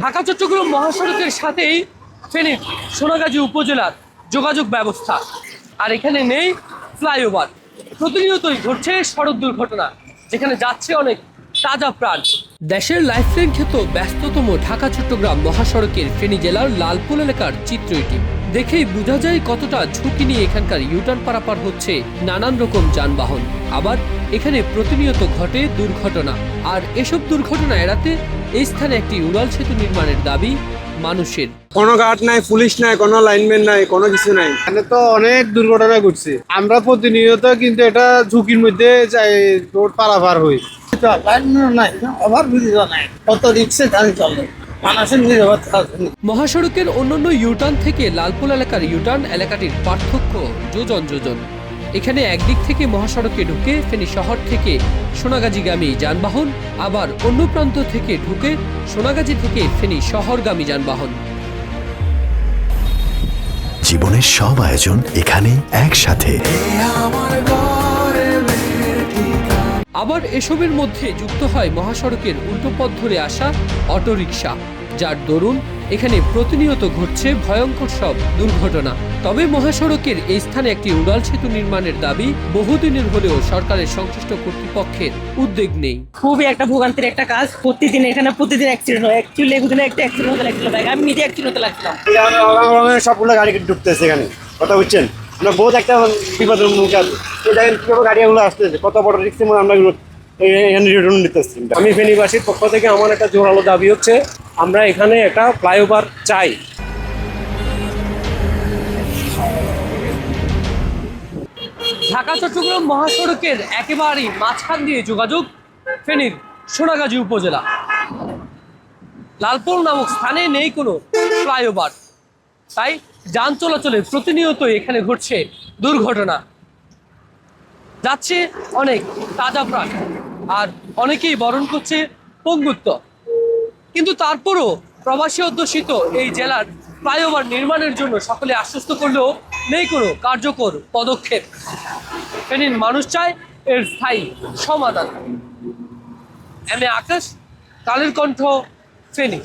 ঢাকা চট্টগ্রাম মহাসড়কের সাথেই ফেনীর সোনাগাজী উপজেলার যোগাযোগ ব্যবস্থা, আর এখানে নেই ফ্লাইওভার। প্রতিনিয়তই ঘটছে সড়ক দুর্ঘটনা, যেখানে যাচ্ছে অনেক তাজা প্রাণ। দেশের লাইফলাইন খ্যাত ব্যস্ততম ঢাকা চট্টগ্রাম মহাসড়কের ফেনী জেলার লালপুর এলাকার চিত্র এটি। দেখেই বোঝা যায় কতটা ঝুঁকি নিয়ে এখানকার ইউটার্ন পারাপার হচ্ছে নানান রকম যানবাহন। আবার এখানে প্রতিনিয়ত ঘটে দুর্ঘটনা, আর এসব দুর্ঘটনা এড়াতে এই স্থানে একটি উড়াল সেতু নির্মাণের দাবি মানুষের। কোনো গার্ড নাই, পুলিশ নাই, কোনো লাইনম্যান নাই, কোনো কিছু নাই। এখানে তো অনেক দুর্ঘটনা ঘটছে। আমরা প্রতিনিয়ত কিন্তু এটা ঝুঁকির মধ্যে যাই, রোড পারাপার হই। নাই, ওভার ব্রিজও নাই, কত রিক্সে গাড়ি চলে, মানুষের নিরাপত্তা। মহাসড়কের অন্যান্য ইউটার্ন থেকে লালপুর এলাকার ইউটার্ন এলাকাটির পার্থক্য যোজন যোজন। এখানে একদিক থেকে মহাসড়কে ঢুকে ফেনী শহর থেকে সোনাগাজীগামী যানবাহন, আবার অন্য প্রান্ত থেকে ঢুকে সোনাগাজী থেকে ফেনী শহরগামী যানবাহন। জীবনের সব আয়োজন এখানে একসাথে। আবার এসবের মধ্যে যুক্ত হয় মহাসড়কের উল্টো পথ ধরে আসা অটোরিকশা, যার দরুন এখানে প্রতিনিয়ত ঘটছে ভয়ঙ্কর সব দুর্ঘটনা। তবে মহাসড়কের এই স্থানে একটি উড়াল সেতু নির্মাণের দাবি বহুদিনের হলেও সরকারের সংশ্লিষ্ট কর্তৃপক্ষের উদ্যোগ নেই। খুবই একটা ভোগান্তির একটা কাজ। প্রতিদিন এখানে অ্যাক্সিডেন্ট হয়। অ্যাকচুয়ালি এখানে একটা অ্যাক্সিডেন্ট হতে লাগছিল, আমি নিজে অ্যাক্সিডেন্ট হতে লাগছিলাম। সবগুলো গাড়ি ঢুকতেছে এখানে, কথা বুঝছেন? আমরা বহুত একটা বিপদের মুখে আছি। কিভাবে গাড়িগুলো আসতেছে, কত বড় রিক্সের মধ্যে আমরা এখানে রিটার্ন নিতেছি। আমি ফেনীবাসীর পক্ষ থেকে আমার একটা জোরালো দাবি হচ্ছে, আমরা এখানে একটা ফ্লাইওভার চাই। ঢাকা চট্টগ্রাম মহাসড়কের একেবারেই মাঝখান দিয়ে যোগাযোগ ফেনীর সোনাগাজী উপজেলা। লালপুর নামক স্থানে নেই কোনো ফ্লাইওভার, তাই যান চলাচলে প্রতিনিয়ত এখানে ঘটছে দুর্ঘটনা, যাচ্ছে অনেক তাজা প্রাণ, আর অনেকেই বরণ করছে পঙ্গুত্ব। কিন্তু তারপরও প্রবাসী অধ্যুষিত এই জেলার ফ্লাইওভার নির্মাণের জন্য সকলে আশ্বস্ত করলেও নেই কোনো কার্যকর পদক্ষেপ। ফেনীর মানুষ চায় এর স্থায়ী সমাধান। M A Akash, Kaler Kantho, Feni.